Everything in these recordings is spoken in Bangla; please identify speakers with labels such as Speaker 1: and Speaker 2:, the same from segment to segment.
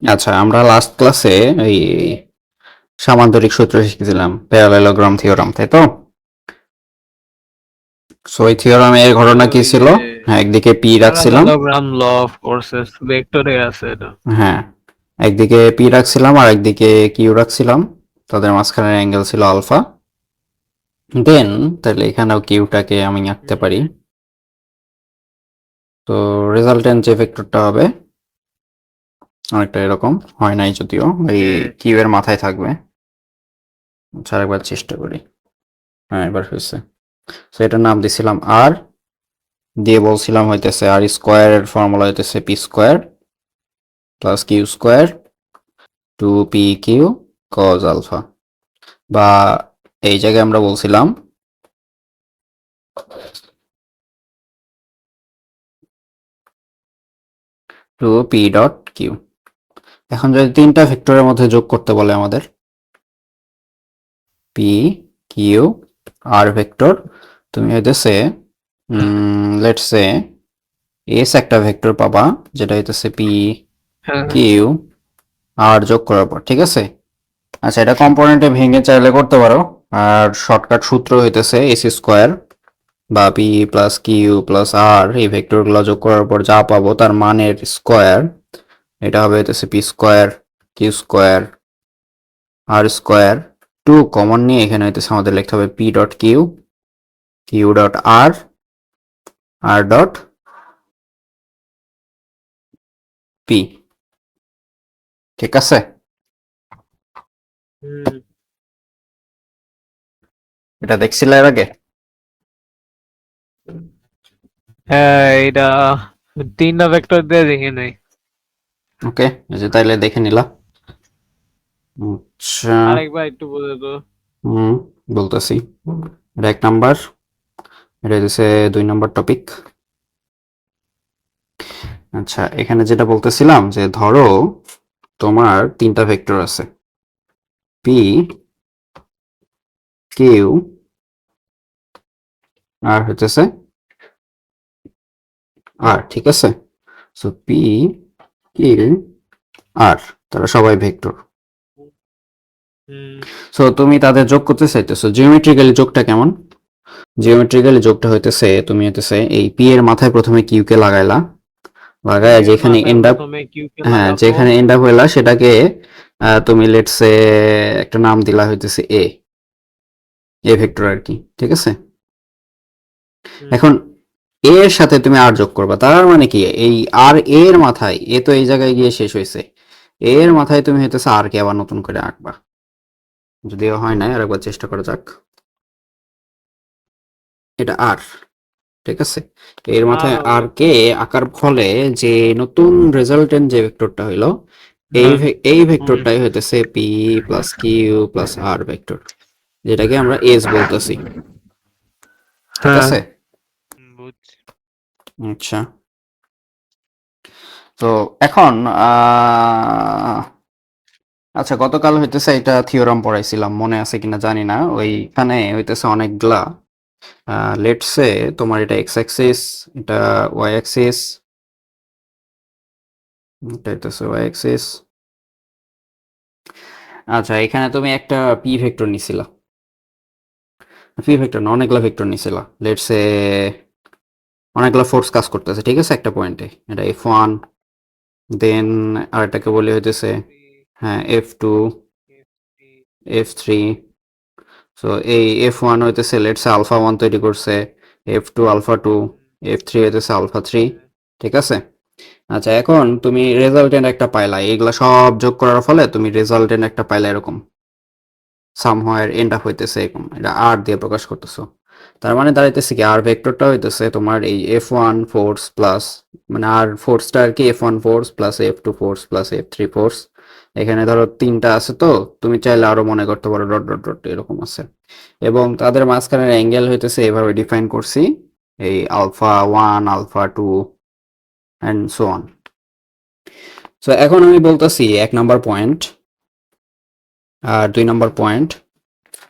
Speaker 1: আচ্ছা, আমরা লাস্ট ক্লাসে এই সামান্তরিক সূত্র শিখেছিলাম, প্যারালেলোগ্রাম থিওরাম, তাই তো? সো এই থিওরামের ঘটনা কি
Speaker 2: ওই
Speaker 1: ছিল?
Speaker 2: যে
Speaker 1: হ্যাঁ, একদিকে পি রাখছিলাম।
Speaker 2: প্যারালেলোগ্রাম ল অফ ফোর্সেস ভেক্টরে আছে এটা।
Speaker 1: হ্যাঁ, একদিকে পি রাখছিলাম আর একদিকে কিউ রাখছিলাম। তাদের মাঝখানের অ্যাঙ্গেল ছিল আলফা। দেন তাহলে এখানেও কিউটাকে আমি আঁকতে পারি। তো রেজাল্টেন্ট যে ভেক্টরটা হবে অনেকটা এরকম, হয় নাই যদিও, এই কিউ এর মাথায় থাকবে। আচ্ছা, আরেকবার চেষ্টা করি। হ্যাঁ, এবার হয়েছে। তো এটার নাম দিছিলাম আর, দিয়ে বলছিলাম হইতেছে আর স্কোয়ারের ফর্মুলা হইতেছে P square plus Q square two P Q cos alpha, বা এই জায়গায় আমরা বলছিলাম টু পি ডট কিউ। এখন যদি তিনটা ভেক্টরের মধ্যে যোগ করতে বলে আমাদের, পি কিউ আর ভেক্টর, তুমি হইতেছে লেটস সে এস একটা ভেক্টর পাবা, যেটা হইতেছে পি
Speaker 2: হ্যাঁ,
Speaker 1: কিউ আর যোগ করার পর, ঠিক আছে? আচ্ছা, এটা কম্পোনেন্টে ভেঙে চাইলে করতে পারো। আর শর্টকাট সূত্র হইতেছে এস স্কোয়ার বা পি প্লাস কিউ প্লাস আর, এই ভেক্টরগুলো যোগ করার পর যা পাবো তার মানের স্কোয়ার, এটা হবে হইতেছে P square Q square R square. Two common নিয়ে এখানে হইতেছে আমাদের লিখতে হবে P dot Q, Q dot R, R dot P. ঠিক আছে? এটা দেখছিলে এর আগে?
Speaker 2: হ্যাঁ, এটা তিনটা ভেক্টর দিয়ে দেখি নাই।
Speaker 1: ওকে, এই যে তাইলে দেখে নিলা। আচ্ছা,
Speaker 2: আরেকবার একটু বলে তো।
Speaker 1: হুম, বলতেছি। এটা এক নাম্বার, এটা হচ্ছে 2 নম্বর টপিক। আচ্ছা, এখানে যেটা বলতেছিলাম যে ধরো তোমার তিনটা ভেক্টর আছে, পি কিউ আর হইতেছে আর, ঠিক আছে? সো পি কিউ আর, তারা সবাই ভেক্টর।
Speaker 2: হুম,
Speaker 1: সো তুমি তাদের যোগ করতে চাইতেছো, জিওমেট্রিক্যালি যোগটা কেমন? জিওমেট্রিক্যালি যোগটা হইতেছে তুমি হইতেছে এই পি এর মাথায় প্রথমে কিউ কে লাগাইলা,
Speaker 2: পি
Speaker 1: লাগায়
Speaker 2: এর
Speaker 1: যেখানে
Speaker 2: মাথায়
Speaker 1: এন্ড আপ,
Speaker 2: প্রথমে কিউ কে
Speaker 1: হ্যাঁ
Speaker 2: লাগাবো।
Speaker 1: যেখানে এন্ড আপ হইলা সেটাকে তুমি লেটস সে একটা নাম দিলা হইতেছে এ, এ ভেক্টর আর কি, ঠিক আছে?
Speaker 2: হুম,
Speaker 1: এখন এ এর সাথে তুমি আর যোগ করবা, তার মানে কি এই আর এ এর মাথায়, এ তো এই জায়গায় গিয়ে শেষ হয়েছে, এ এর মাথায় তুমি হইতেছে আর কে আবার নতুন করে আঁকবা। যদিও হয় না, আর একবার চেষ্টা করা যাক। এটা আর, ঠিক আছে? এর
Speaker 2: আর
Speaker 1: মাথায়
Speaker 2: হবে।
Speaker 1: আর কে আঁকার ফলে যে নতুন রেজাল্টেন্ট যে ভেক্টরটা হইলো,
Speaker 2: হ্যাঁ,
Speaker 1: এই
Speaker 2: হুম,
Speaker 1: ভেক্টরটাই হইতেছে পি প্লাস কিউ প্লাস আর ভেক্টর, যেটাকে আমরা এস বলতেছি। ঠিক
Speaker 2: হ্যাঁ,
Speaker 1: আছে?
Speaker 2: বুঝছি।
Speaker 1: আচ্ছা, তো এখন আচ্ছা, গতকাল হইতেছে এটা থিওরাম পড়াইছিলাম, মনে আছে কিনা জানি না। ওইখানে হইতেছে অনেকগুলা, লেটস সে তোমার এটা এক্স অ্যাক্সিস, এটা ওয়াই অ্যাক্সিস, এটা হইতেছে ওয়াই অ্যাক্সিস। আচ্ছা, এখানে তুমি একটা পি ভেক্টর নিছিলা, পি ভেক্টর না, অনেকগুলা ভেক্টর নিছিলা। লেটস সে অনেকগুলা ফোর্স কাজ করতেছে, ঠিক আছে, একটা পয়েন্টে। এটা এফ ওয়ান, দেন আরেকটাকে বলি হইতেছে, হ্যাঁ, F two, F three. So এই এফ ওয়ান হইতেছে লেটস সে আলফা ওয়ান তৈরি করছে, F two alpha two, F three হইতেছে আলফা থ্রি, ঠিক আছে? আচ্ছা, এখন তুমি রেজাল্টেন্ট একটা পাইলা, এগুলা সব যোগ করার ফলে তুমি রেজাল্টেন্ট একটা পাইলা এরকম, সামহাওয়ার এন্ড আপ হইতেছে এরকম, এটা আর দিয়ে প্রকাশ করতেছো। তার মানে দাঁড়াইতেছে কি, আর ভেক্টরটা হইতেছে তোমার এই এফ ওয়ান ফোর্স প্লাস, মানে আর ফোর্সটা আর কি, F one force plus F two force plus F three force. এখানে ধরো তিনটা আছে, তো তুমি চাইলে আরো মনে করতে পারো ডট ডট ডট এরকম আছে। এবং তাদের মাঝখানের অ্যাঙ্গেল হইতেছে এভাবে ডিফাইন করছি, এই alpha one alpha two and so on. So এখন আমি বলতেছি 1 নম্বর পয়েন্ট আর 2 নম্বর পয়েন্ট।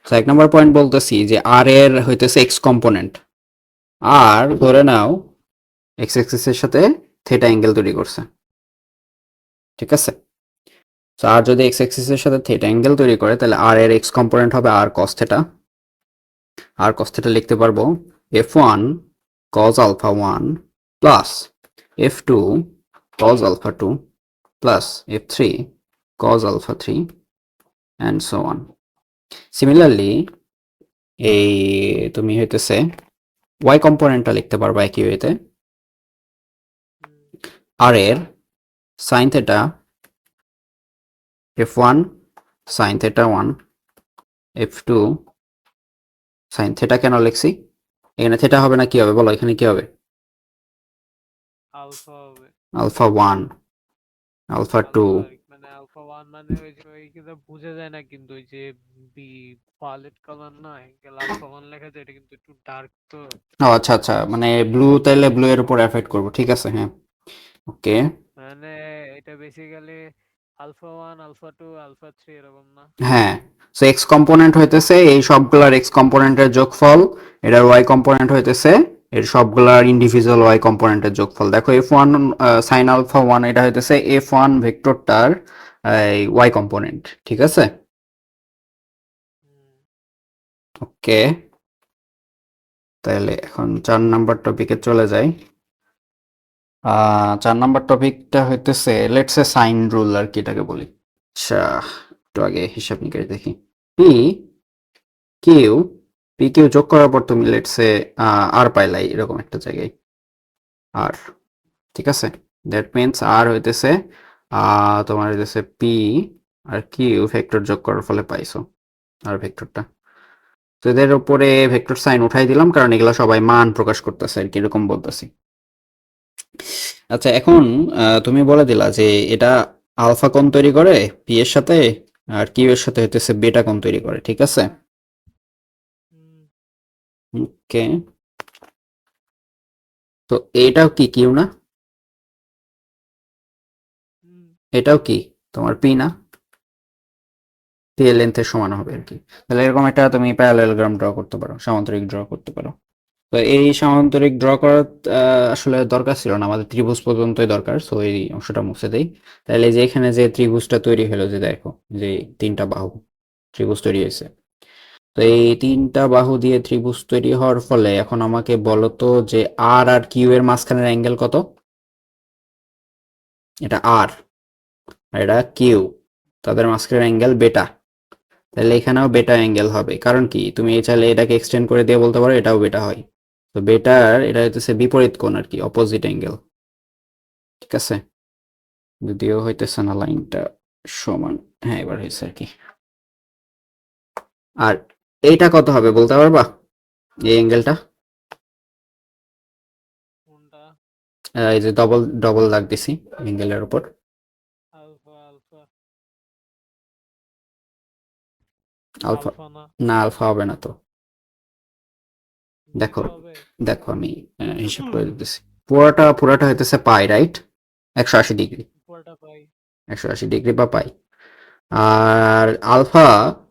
Speaker 1: তো 1 নম্বর পয়েন্ট বলতেছি যে আর এর হইতেছে এক্স কম্পোনেন্ট, আর ধরে নাও এক্স এক্সিস এর সাথে থেটা অ্যাঙ্গেল তৈরি করছে, ঠিক আছে? সো আর যদি এক্স অ্যাক্সিসের সাথে থিটা অ্যাঙ্গেল তৈরি করে তাহলে আর এর এক্স কম্পোনেন্ট হবে আর কস থিটা। আর কস থিটা লিখতে পারবো f1 cos alpha 1 plus f2 cos alpha 2 plus f3 cos alpha 3 and so on. Similarly এই তুমি হইতেছে y কম্পোনেন্টটা লিখতে পারবা একই ওয়েতে আর এর sin theta f1 sin theta 1 f2 sin theta কেন লিখছি এখানে থিটা হবে না কি হবে বলো এখানে কি হবে
Speaker 2: আলফা হবে
Speaker 1: আলফা 1 আলফা 2
Speaker 2: মানে আলফা 1 মানে ওই যে ওই কিন্তু বোঝা যায় না কিন্তু ওই যে বি পালেট কালার না এঙ্গেল আলফা 1 লেখা যায় এটা কিন্তু একটু ডার্ক তো
Speaker 1: ও আচ্ছা আচ্ছা মানে ব্লু তাইলে ব্লু এর উপর এফেক্ট করব ঠিক আছে হ্যাঁ ওকে
Speaker 2: মানে এটা বেসিক্যালি আলফা 1 আলফা 2 আলফা 3 এরকম না
Speaker 1: হ্যাঁ সো এক্স কম্পোনেন্ট হইতেছে এই সবগুলার এক্স কম্পোনেন্টের যোগফল এটার ওয়াই কম্পোনেন্ট হইতেছে এর সবগুলার ইন্ডিভিজুয়াল ওয়াই কম্পোনেন্টের যোগফল দেখো f1 সাইন আলফা 1 এটা হইতেছে f1 ভেক্টরটার ওয়াই কম্পোনেন্ট ঠিক আছে ওকে তাহলে এখন 4 নাম্বার টপিকে চলে যাই 4 নাম্বার টপিকটা হইতেছে লেটস এ সাইন রুল আর কি এটাকে বলি আচ্ছা একটু আগে হিসাব নিকাশ দেখি পি কিউ পি কিউ যোগ করার পর তুমি লেটস এ আর পাইলাই এরকম একটা জায়গায় আর ঠিক আছে দ্যাট মিনস আর হইতেছে তোমার হইতেছে পি আর কিউ ভেক্টর যোগ করার ফলে পাইছো আর ভেক্টরটা তো এদের উপরে ভেক্টর সাইন উঠাই দিলাম কারণ এগুলা সবাই মান প্রকাশ করতেছে আর কি এরকম বলতেছি আচ্ছা এখন তুমি বলে দিলা যে এটা আলফা কোণ তৈরি করে পি এর সাথে আর কিউ এর সাথে হইতেছে বেটা কোণ তৈরি করে ঠিক আছে ওকে তো এটাও কি কিউ না এটাও কি তোমার পি না পি এর লেন্থের সমান হবে আর কি তাহলে এরকম একটা তুমি প্যারালেলোগ্রাম ড্র করতে পারো সামান্তরিক ড্র করতে পারো তো এই সামান্তরিক ড্র করার আসলে দরকার ছিল না আমাদের ত্রিভুজ পর্যন্তই দরকার সো এই অংশটা মুছে দেই তাহলে যে এখানে যে ত্রিভুজটা তৈরি হলো যে দেখো যে তিনটা বাহু ত্রিভুজ তৈরি হয়েছে তো এই তিনটা বাহু দিয়ে ত্রিভুজ তৈরি হওয়ার ফলে এখন আমাকে বলো তো যে আর আর কিউ এর মাঝখানের অ্যাঙ্গেল কত এটা আর এটা কিউ তাদের মাঝখানের অ্যাঙ্গেল বেটা তাহলে এখানেও বেটা অ্যাঙ্গেল হবে কারণ কি তুমি চাইলে এটাকে এক্সটেন্ড করে দিয়ে বলতে পারো এটাও বেটা হয় তো বেটার এটা হইতেছে বিপরীত কোণ আর কি অপোজিট অ্যাঙ্গেল ঠিক আছে যদিও হইতেছে না লাইনটা সমান হ্যাঁ এবার হয়েছে আর কি আর এইটা কত হবে বলতে পারবা এই অ্যাঙ্গেলটা
Speaker 2: কোনটা
Speaker 1: এই যে ডবল ডবল দাগ দিছি অ্যাঙ্গেলের উপর
Speaker 2: আলফা আলফা
Speaker 1: আলফা
Speaker 2: আলফা না
Speaker 1: না আলফা হবে না তো দেখো
Speaker 2: বিটা হবে
Speaker 1: দেখো আমি হিসাব করে দিতেছি পুরাটা হইতেছে পাই রাইট 180 ডিগ্রি
Speaker 2: উপরটা পাই
Speaker 1: 180 ডিগ্রি বা পাই আর আলফা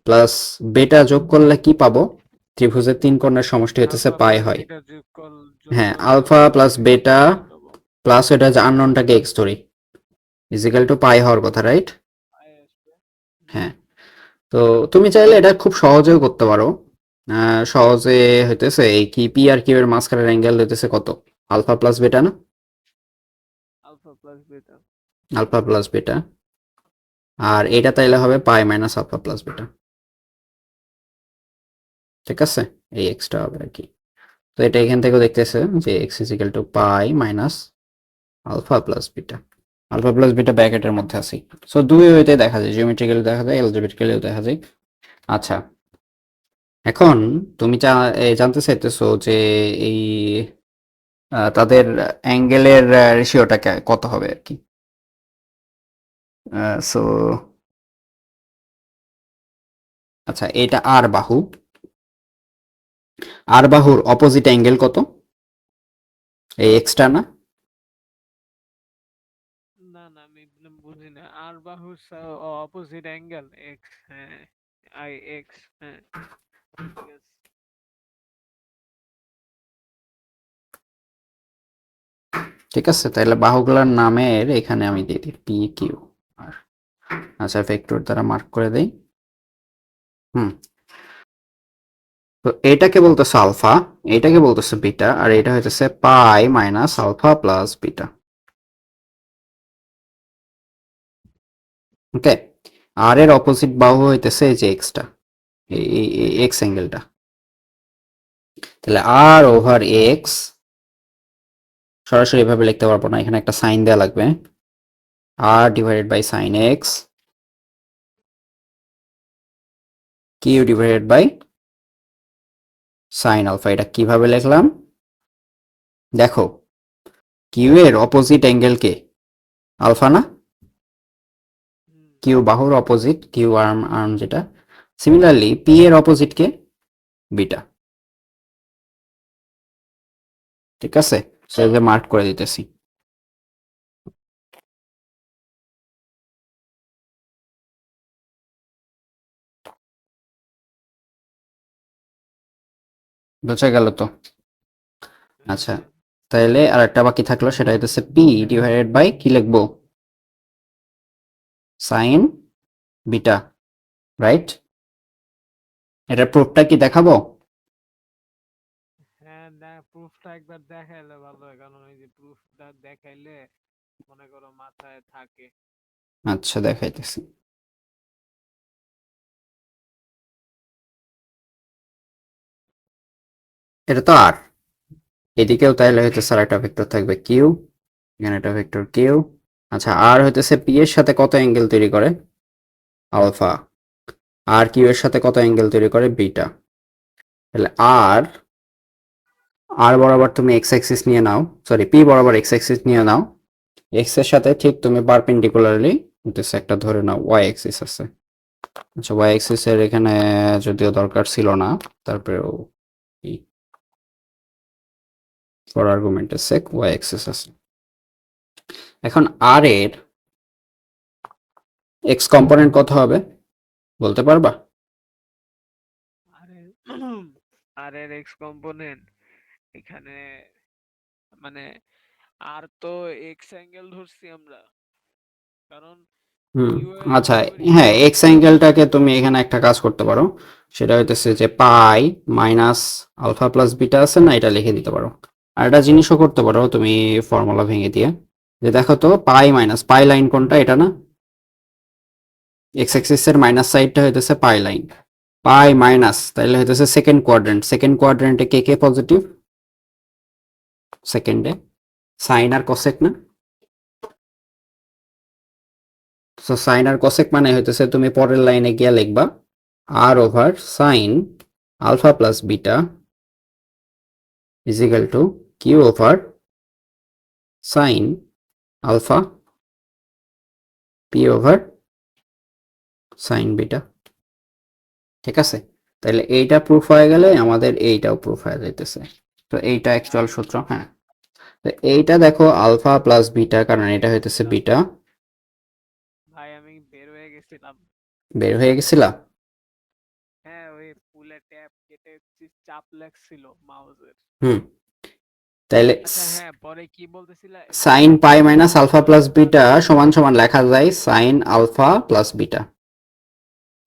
Speaker 1: প্লাস বেটা যোগ করলে কি পাবো ত্রিভুজের তিন কোণের সমষ্টি হইতেছে
Speaker 2: আলফা
Speaker 1: পাই
Speaker 2: প্লাস
Speaker 1: হয়
Speaker 2: বিটা যোগ
Speaker 1: হ্যাঁ
Speaker 2: করলে
Speaker 1: আলফা প্লাস বেটা
Speaker 2: পাই পাবো
Speaker 1: প্লাস এটা যে আননোনটাকে এক্স ধরি ইজিক্যাল টু পাই হওয়ার কথা রাইট
Speaker 2: পাই আসবে
Speaker 1: হ্যাঁ তো তুমি চাইলে এটা খুব সহজেও করতে পারো সহজে হইতেছে এই কি পি আর কিউ এর মাঝখানের অ্যাঙ্গেল হইতেছে কত আলফা প্লাস বেটা না
Speaker 2: alpha plus beta
Speaker 1: alpha plus beta আর এটা তাইলে হবে পাই মাইনাস আলফা প্লাস বেটা ঠিক আছে এই এক্সট্রা হবে আর কি তো এটা এখান থেকেও দেখতেছে যে X is equal to pi minus alpha plus beta alpha plus beta ব্র্যাকেটের মধ্যে আছে সো দুই ওয়েতে দেখা যায় জিওমেট্রিক্যালি দেখা যায় অ্যালজেব্রিক্যালিও দেখা যায় আচ্ছা এখন তুমি জানতে চাইতেছো যে এই তাদের অ্যাঙ্গেলের রেশিওটা কত হবে আর কি সো আচ্ছা এটা আর বাহু আর বাহুর অপোজিট অ্যাঙ্গেল কত এই এক্সট্রা না
Speaker 2: না না আমি বুঝি না আর বাহুর অপোজিট অ্যাঙ্গেল এক্স হ্যাঁ আই এক্স হ্যাঁ ঠিক আছে
Speaker 1: ঠিক আছে তাহলে বাহুগুলোর নামের এখানে আমি দিয়ে দিই পি কিউ আর আচ্ছা ভেক্টর দ্বারা মার্ক করে দেই। তো এটাকে বলতেছে আলফা, এটাকে বলতেছে বিটা, আর এটা হইতেছে পাই মাইনাস আলফা প্লাস বিটা। ওকে, আর এর অপোজিট বাহু হইতেছে এই যে এক্সটা, এই এক্স অ্যাঙ্গেলটা। তাহলে আর ওভার এক্স, সরাসরি এভাবে লিখতে পারবো না, এখানে একটা সাইন দেওয়া লাগবে। R divided by sine X Q divided by sine alpha. এটা কিভাবে লিখলাম দেখো, কিউ এর অপোজিট অ্যাঙ্গেল কে আলফা না, কিউ বাহুর অপোজিট, কিউ আর্ম আর্ম যেটা। সিমিলারলি পি এর অপোজিট কে বিটা। ঠিক আছে, সেটা মার্ক করে দিতেছি। বোঝা গেল তো? আচ্ছা, তাহলে আর একটা বাকি থাকলো, সেটা হইতেছে পি ডিভাইডেড বাই কি লিখবো, সাইন বিটা, রাইট? এটা প্রুফটা কি দেখাবো?
Speaker 2: হ্যাঁ, প্রুফটা একবার দেখাইলে ভালো হয়, কারণ ওই যে প্রুফটা দেখাইলে মনে করো মাথায় থাকে।
Speaker 1: আচ্ছা দেখাইতেছি। এটা তো আর, এদিকেও তাহলে হইতেছে আর একটা ভেক্টর থাকবে কিউ, এখানে একটা ভেক্টর কিউ। আচ্ছা, আর হইতেছে পি এর সাথে কত অ্যাঙ্গেল তৈরি করে, আলফা। আর কিউ এর সাথে কত অ্যাঙ্গেল তৈরি করে, বিটা। তাহলে আর, আর বরাবর তুমি এক্স অ্যাক্সিস নিয়ে নাও, সরি পি বরাবর এক্স অ্যাক্সিস নিয়ে নাও। এক্স এর সাথে ঠিক তুমি পারপেন্ডিকুলারলি হইতেছে একটা ধরে নাও ওয়াই অ্যাক্সিস আছে। আচ্ছা, ওয়াই অ্যাক্সিস এর এখানে যদিও দরকার ছিল না, তারপরেও ফর আর্গুমেন্টের সেক ওয়াই অ্যাক্সিস আছে। এখন আর এর এক্স কম্পোনেন্ট কত হবে বলতে পারবা?
Speaker 2: আর এর আর এর এক্স কম্পোনেন্ট এখানে মানে আর তো এক্স অ্যাঙ্গেল ধরছি আমরা, কারণ
Speaker 1: হুম,
Speaker 2: কিউ এর
Speaker 1: আচ্ছা, হ্যাঁ
Speaker 2: বিপরীতে
Speaker 1: এক্স অ্যাঙ্গেলটাকে তুমি এখানে একটা কাজ করতে পারো, সেটা হইতেছে যে পাই মাইনাস আলফা প্লাস বিটা আছে না, এটা লিখে দিতে পারো। আর একটা জিনিসও করতে পারো তুমি, ফর্মুলা ভেঙে দিয়ে, যে দেখো তো পাই মাইনাস পাই লাইন কোনটা, এটা না, এক্স অ্যাক্সিস এর মাইনাস সাইডটা হইতেছে পাই লাইন, পাই মাইনাস তাহলে হইতেছে সেকেন্ড কোয়াড্রেন্ট, সেকেন্ড কোয়াড্রেন্টে কে কে পজিটিভ, সেকেন্ডে সাইন আর কোসেক না। সো সাইন আর কোসেক মানে হইতেছে তুমি পরের লাইনে গিয়ে লিখবা R over sine alpha plus beta is equal to Q over sine alpha P over sine beta. ঠিক আছে, তাহলে এইটা প্রুফ হয়ে গেলে আমাদের এইটাও প্রুফ হয়ে যাইতেছে। তো এইটা অ্যাকচুয়াল সূত্র, হ্যাঁ। তো এইটা দেখো আলফা প্লাস বিটা, কারণ এটা হইতেছে বিটা।
Speaker 2: ভাই আমি বের হয়ে গেছিলাম।
Speaker 1: বের হয়ে গেছিলা?
Speaker 2: হ্যাঁ, ওই পুলে ট্যাপ কেটে চাপ লাগছিল মাউসের।
Speaker 1: হুম, তাইলে
Speaker 2: আচ্ছা হ্যাঁ, পরে কি বলতেছিলা মানে
Speaker 1: sine pi minus alpha plus beta সমান সমান লেখা যায় sine alpha plus beta.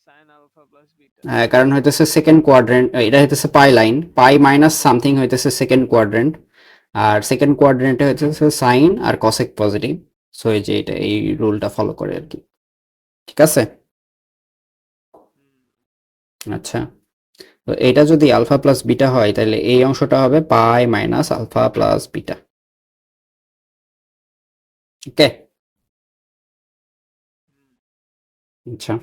Speaker 2: Sine alpha plus beta.
Speaker 1: কারণ হইতেছে সেকেন্ড কোয়াড্রেন্ট, এটা হইতেছে pi line, pi minus something হইতেছে সেকেন্ড কোয়াড্রেন্ট, আর সেকেন্ড কোয়াড্রেন্টে হইতেছে সাইন আর কসেক পজিটিভ। সো এই যে এটা এই রুলটা ফলো করে আর কি। ঠিক আছে, আচ্ছা। তো এটা যদি আলফা প্লাস বিটা হয়, তাহলে এই অংশটা হবে পাই মাইনাস আলফা প্লাস বিটা। ওকে, আচ্ছা,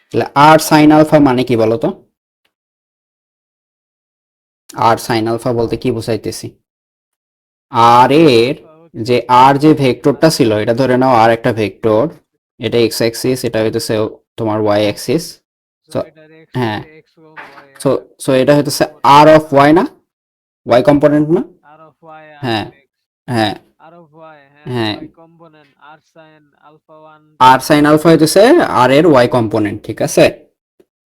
Speaker 1: তাহলে আর সাইন আলফা মানে কি বলতো? আর সাইন আলফা বলতে কি বুঝাইতেছি, আর
Speaker 2: সাইন
Speaker 1: এর
Speaker 2: আলফা হচ্ছে
Speaker 1: যে আর যে ভেক্টরটা ছিল, এটা ধরে নাও আর একটা ভেক্টর, এটা এক্স অ্যাক্সিস, এটা হইতেছে তোমার ওয়াই অ্যাক্সিস।
Speaker 2: সো
Speaker 1: সো
Speaker 2: এটার এক্স
Speaker 1: হ্যাঁ,
Speaker 2: এক্স এবং ওয়াই
Speaker 1: সো
Speaker 2: একটা
Speaker 1: সো এটা হইতেছে আর
Speaker 2: কোঅর্ডিনেট
Speaker 1: অফ ওয়াই না, ওয়াই কম্পোনেন্ট না।
Speaker 2: আর অফ ওয়াই আর
Speaker 1: হ্যাঁ
Speaker 2: অফ এক্স।
Speaker 1: হ্যাঁ
Speaker 2: আর অফ ওয়াই, হ্যাঁ,
Speaker 1: হ্যাঁ,
Speaker 2: ওয়াই কম্পোনেন্ট আর সাইন আলফা 1
Speaker 1: আর
Speaker 2: 2
Speaker 1: সাইন আলফা হইতেছে আর এর ওয়াই কম্পোনেন্ট। ঠিক আছে,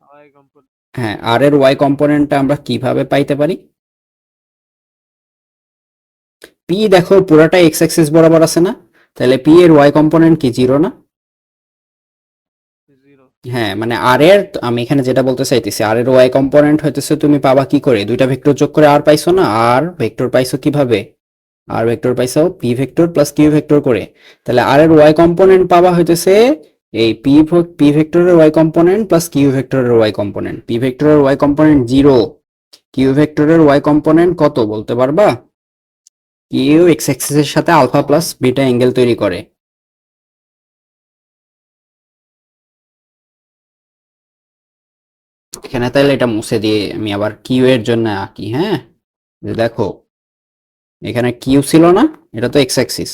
Speaker 2: ওয়াই কম্পোনেন্ট।
Speaker 1: হ্যাঁ, আর এর ওয়াই কম্পোনেন্টটা আমরা কিভাবে পাইতে পারি? পি দেখো পুরাটা এক্স অ্যাক্সিস বরাবর আছে না, তাহলে পি এর ওয়াই কম্পোনেন্ট কি জিরো না? হ্যাঁ মানে আর এর আমি এখানে যেটা বলতে চাইতেছি আর এর ওয়াই কম্পোনেন্ট হইতেছে তুমি পাবা কি করে দুইটা ভেক্টর যোগ করে আর পাইছো না আর ভেক্টর পাইছো কিভাবে আর ভেক্টর পাইছো P vector plus Q vector করে তাহলে আর এর ওয়াই কম্পোনেন্ট পাবা হইতেছে এই পি ভেক্টরের ওয়াই কম্পোনেন্ট প্লাস কিউ ভেক্টরের ওয়াই কম্পোনেন্ট পি ভেক্টরের ওয়াই কম্পোনেন্ট 0 কিউ ভেক্টরের ওয়াই কম্পোনেন্ট কত বলতে পারবা কিউ এক্স অ্যাক্সিসের সাথে আলফা প্লাস বিটা অ্যাঙ্গেল তৈরি করে এখানে তাহলে এটা মুছে দিয়ে আমি আবার কিউ এর জন্য আঁকি হ্যাঁ দেখো এখানে কিউ ছিল না এটা তো এক্স অ্যাক্সিস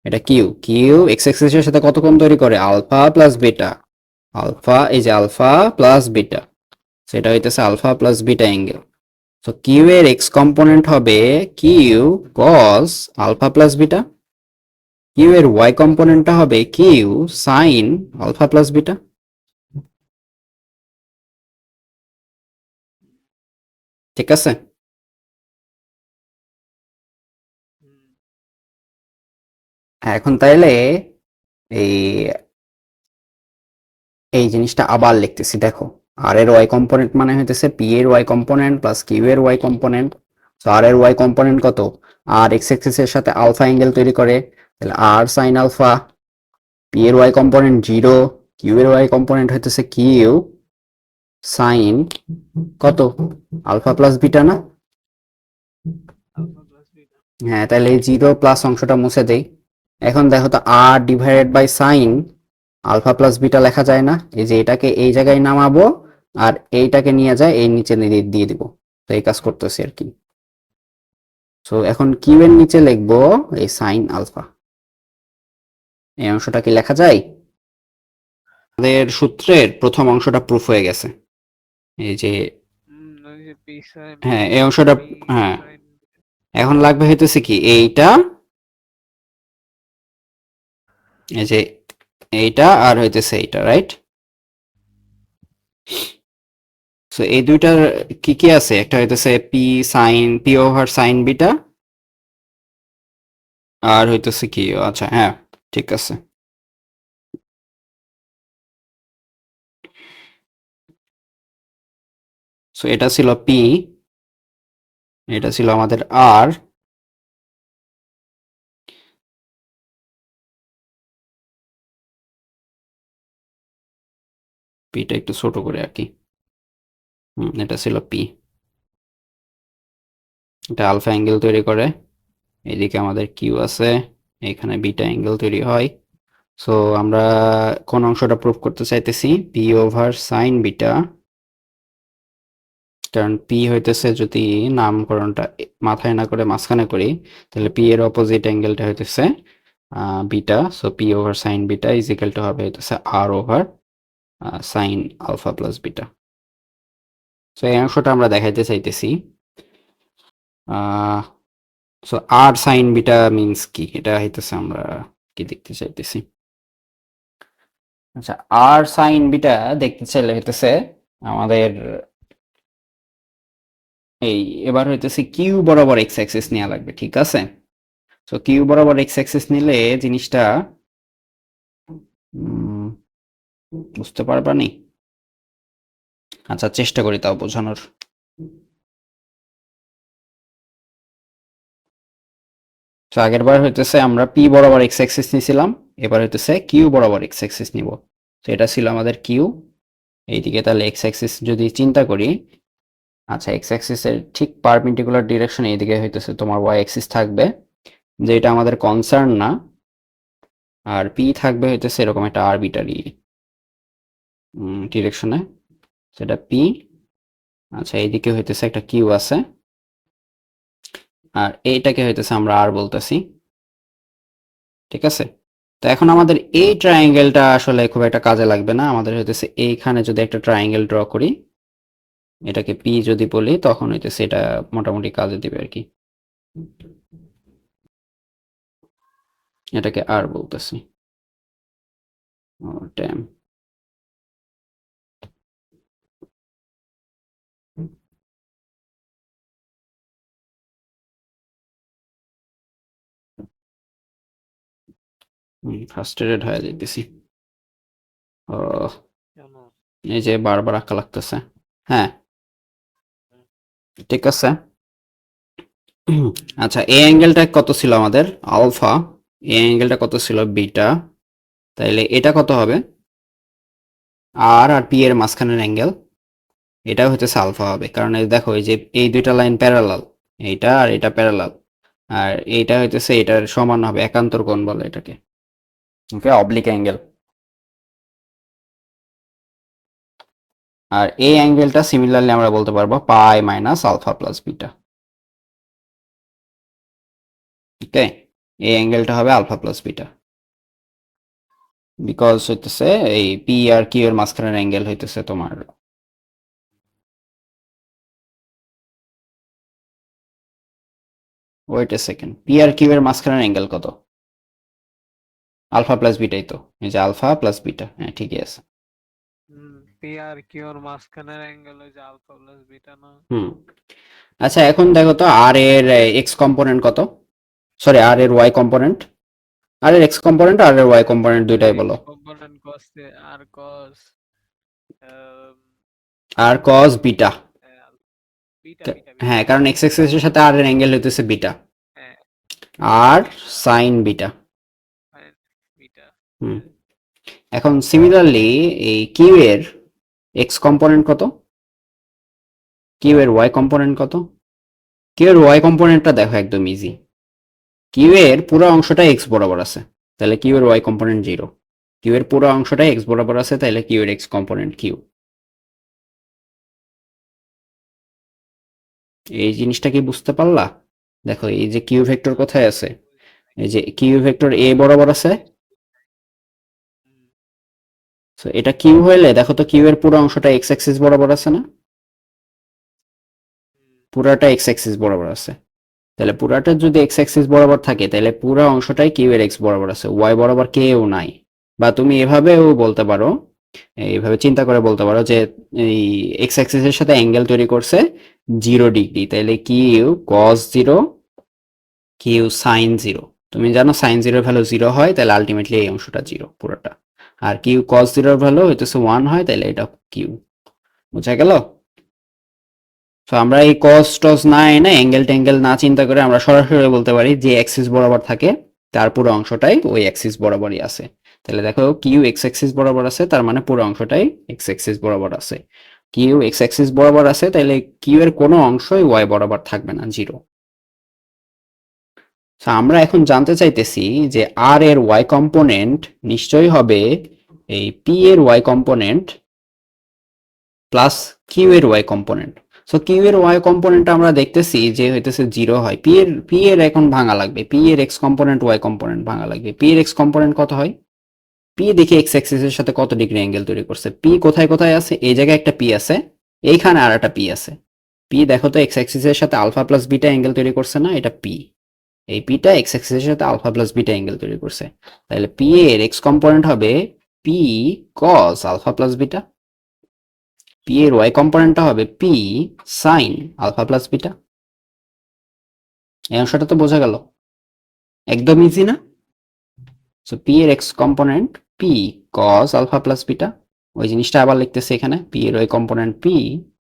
Speaker 1: এটা কিউ কিউ এক্স অ্যাক্সিসের সাথে কত কোণ তৈরি করে আলফা প্লাস বিটা আলফা এই যে আলফা প্লাস বিটা সেটা হইতেছে alpha plus beta angle so Q এর এক্স কম্পোনেন্ট হবে Q cos alpha plus beta Q এর ওয়াই কম্পোনেন্টটা হবে Q sine alpha plus beta ঠিক আছে এখন তাইলে এই এই জিনিসটা আবার লিখতেছি দেখো আর এর ওয়াই কম্পোনেন্ট মানে হইতেছে পি এর ওয়াই কম্পোনেন্ট প্লাস কিউ এর ওয়াই কম্পোনেন্ট তো আর এর ওয়াই কম্পোনেন্ট কত আর এক্স এক্সিস এর সাথে আলফা অ্যাঙ্গেল তৈরি করে তাহলে আর সাইন আলফা পি এর ওয়াই কম্পোনেন্ট 0 কিউ এর ওয়াই কম্পোনেন্ট হইতেছে কিউ সাইন কত আলফা প্লাস বিটা না
Speaker 2: আলফা প্লাস বিটা।
Speaker 1: হ্যাঁ তাহলে এই 0 প্লাস অংশটা মুছে দেই এখন দেখো তো R divided by sine alpha plus beta লেখা যায় না এই যে এটাকে এই জায়গায় নামাবো আর এইটাকে নিয়ে যায় এই নিচে দিয়ে দিব তো এই কাজ করতেছি আর কি সো এখন কিউ এর নিচে লিখবো এই সাইন আলফা এই অংশটা কি লেখা যায় আমাদের সূত্রের প্রথম অংশটা প্রুফ হয়ে গেছে এই যে
Speaker 2: ওই যে পি সাইন
Speaker 1: হ্যাঁ এই অংশটা
Speaker 2: পি
Speaker 1: হ্যাঁ
Speaker 2: সাইন
Speaker 1: এখন লাগবে হইতেছে কি এইটা এই যে এইটা আর হইতেছে এইটা রাইট সো এই দুইটার কি কি আছে একটা হইতেছে P sine P over sine beta R হইতেছে কি আচ্ছা হ্যাঁ ঠিক আছে সো এটা ছিল পি এটা ছিল আমাদের আর পিটা একটু ছোট করে আঁকি এটা ছিল পি এটা আলফা অ্যাঙ্গেল তৈরি করে এদিকে আমাদের কিউ আছে এখানে বিটা অ্যাঙ্গেল তৈরি হয় সো আমরা কোন অংশটা প্রুফ করতে চাইতেছি পি ওভার সাইন বিটা কারণ পি হইতেছে যদি নামকরণটা মাথায় না করে মাঝখানে করি তাহলে পি এর অপোজিট অ্যাঙ্গেলটা হইতেছে beta so P over sine beta is equal to হবে হইতেছে R over sine alpha plus beta so এই অংশটা আমরা দেখাইতে চাইতেছি so R sine beta means কি এটা হইতেছে আমরা কি দেখতে চাইতেছি আচ্ছা আর সাইন বিটা দেখতে চাইলে হইতেছে আমাদের এই এবার হইতেছে কিউ বরাবর এক্স অ্যাক্সিস নেওয়া লাগবে ঠিক আছে তো কিউ বরাবর এক্স অ্যাক্সিস নিলে জিনিসটা উম, বুঝতে পারবা নি আচ্ছা চেষ্টা করি তাও বোঝানোর তো আগের বার হইতেছে আমরা পি বরাবর এক্স অ্যাক্সিস নিয়েছিলাম এবার হইতেছে কিউ বরাবর এক্স অ্যাক্সিস নিব তো এটা ছিল আমাদের কিউ এইদিকে তাহলে এক্স অ্যাক্সিস যদি চিন্তা করি আচ্ছা এক্স অ্যাক্সিসের ঠিক পারপেন্ডিকুলার ডিরেকশন এইদিকে হইতেছে তোমার ওয়াই অ্যাক্সিস থাকবে যে এটা আমাদের কনসার্ন না আর পি থাকবে হইতেছে এরকম একটা আরবিটারি ডিরেকশনে সেটা পি আচ্ছা এইদিকে হইতেছে একটা কিউ আছে আর এইটাকে হইতেছে আমরা আর বলতেছি ঠিক আছে তো এখন আমাদের এই ট্রায়াঙ্গেলটা আসলে খুব একটা কাজে লাগবে না আমাদের হইতেছে এইখানে যদি একটা ট্রায়াঙ্গেল ড্র করি এটাকে পি যদি বলি তখন হইতেছে এটা মোটামুটি কাজে দিবে আর কি এটাকে আর বলতেছি ও ড্যাম ফ্রাস্ট্রেটেড হয়ে যাইতেছি ও
Speaker 2: কেন
Speaker 1: এই যে বারবার আঁকা লাগতেছে। হ্যাঁ, ঠিক আছে। আচ্ছা, এই অ্যাঙ্গেলটা কত ছিল আমাদের? আলফা। এই অ্যাঙ্গেলটা কত ছিল? বিটা। তাইলে এটা কত হবে? আর আর পি এর মাঝখানের অ্যাঙ্গেল, এটা হচ্ছে আলফা হবে। কারণ এই দেখো, এই যে এই দুইটা লাইন প্যারালাল, এইটা আর এটা প্যারালাল, আর এইটা হইতেছে এটার সমান হবে, একান্তর কোণ বলে এটাকে। ওকে, অবলিক অ্যাঙ্গেল। আর এই অ্যাঙ্গেলটা সিমিলারলি আমরা বলতে পারবো পাই মাইনাস আলফা প্লাস বিটা। ওকে, এই অ্যাঙ্গেলটা হবে আলফা প্লাস বিটা, বিকজ হইতেছে এই পি আর কিউ এর মাঝখানের অ্যাঙ্গেল হইতেছে তোমার, wait a second, P R Q এর মাঝখানের অ্যাঙ্গেল কত? আলফা প্লাস বিটাই তো, এই যে আলফা প্লাস বিটা, হ্যাঁ ঠিকই আছে।
Speaker 2: পি আর কিউ এর মাঝখানের অ্যাঙ্গেল ওই যে আলফা প্লাস বিটা না?
Speaker 1: হুম। আচ্ছা, এখন দেখো তো আর এর এক্স কম্পোনেন্ট কত? সরি, আর এর ওয়াই কম্পোনেন্ট। আর এর এক্স কম্পোনেন্ট আর এর ওয়াই কম্পোনেন্ট দুইটাই বলো।
Speaker 2: X component cos R cos
Speaker 1: R cos beta.
Speaker 2: Beta beta beta
Speaker 1: হ্যাঁ, কারণ এক্স এক্সিস এর সাথে আর এর অ্যাঙ্গেল হইতেছে বিটা।
Speaker 2: হ্যাঁ,
Speaker 1: আর সাইন বিটা।
Speaker 2: বিটা।
Speaker 1: হুম। এখন সিমিলারলি এই কিউ এর এক্স কম্পোনেন্ট কত? কিউ এর ওয়াই কম্পোনেন্ট কত? কিউ এর ওয়াই কম্পোনেন্টটা দেখো একদম ইজি। কিউ এর পুরো অংশটা এক্স বরাবর আছে, তাহলে কিউ এর ওয়াই কম্পোনেন্ট জিরো। কিউ এর পুরো অংশটা এক্স বরাবর আছে, তাহলে কিউ এর এক্স কম্পোনেন্ট কিউ। এই জিনিসটা কি বুঝতে পারলা? দেখো, এই যে কিউ ভেক্টর কোথায় আছে? এই যে কিউ ভেক্টর এ বরাবর আছে। তো এটা কিউ হইলে দেখো তো, কিউ এর পুরো অংশটা এক্স অ্যাক্সিস বরাবর আছে না? পুরাটা এক্স অ্যাক্সিস বরাবর আছে। তাহলে পুরাটা যদি এক্স অ্যাক্সিস বরাবর থাকে, তাহলে পুরো অংশটাই কিউ এর এক্স বরাবর আছে, ওয়াই বরাবর কেউ নাই। বা তুমি এভাবেও বলতে পারো, এইভাবে চিন্তা করে বলতে পারো যে এই এক্স অ্যাক্সিস এর সাথে অ্যাঙ্গেল তৈরি করছে 0 ডিগ্রি, তাহলে কিউ কস 0, কিউ সাইন 0। তুমি জানো সাইন 0 ভ্যালু 0 হয়, তাহলে আলটিমেটলি এই অংশটা 0 পুরোটা। আর কিউ কস 0 ভ্যালু হইতেছে 1 হয়, তাহলে এটা কিউ। বুঝা গেল? তো আমরা এই কস টস না এনে, অ্যাঙ্গেল ট্যাঙ্গেল না চিন্তা করে আমরা সরাসরি বলতে পারি যে অ্যাক্সিস বরাবর থাকে তার পুরো অংশটাই ওই অ্যাক্সিস বরাবরই আছে। তাহলে দেখো, কিউ এক্স অ্যাক্সিস বরাবর আছে, তার মানে পুরো অংশটাই এক্স অ্যাক্সিস বরাবর আছে। কিউ এক্স অ্যাক্সিস বরাবর আছে, তাহলে কিউ এর কোনো অংশই ওয়াই বরাবর থাকবে না, 0। আমরা এখন জানতে চাইতেছি যে আর এর ওয়াই কম্পোনেন্ট নিশ্চয়ই হবে এই পি এর ওয়াই কম্পোনেন্ট প্লাস কিউ এর ওয়াই কম্পোনেন্ট। সো কিউ এর ওয়াই কম্পোনেন্ট আমরা দেখতেছি যে হইতেছে 0 হয়। পি এর এখন ভাঙা লাগবে, পি এর এক্স কম্পোনেন্ট ওয়াই কম্পোনেন্ট ভাঙা লাগবে। পি এর এক্স কম্পোনেন্ট কত হয়? পি দেখি এক্স অ্যাক্সিস এর সাথে কত ডিগ্রি অ্যাঙ্গেল তৈরি করছে। পি কোথায় কোথায় আছে? এই জায়গায় একটা পি আছে, এইখানে আর একটা পি আছে। পি দেখো তো এক্স অ্যাক্সিস এর সাথে আলফা প্লাস বিটা অ্যাঙ্গেল তৈরি করছে না? এটা পি। এই পিটা এক্স অ্যাক্সিসের সাথে আলফা প্লাস বিটা অ্যাঙ্গেল তৈরি করছে, তাহলে পি এর এক্স কম্পোনেন্ট হবে P cos alpha plus beta. P এর ওয়াই কম্পোনেন্টটা হবে P sine alpha plus beta. এই অংশটা তো বোঝা গেল, একদম ইজি না? সো পি এর X component P cos alpha plus beta. ওই জিনিসটা আবার লিখতেছে এখানে, পি এর Y component P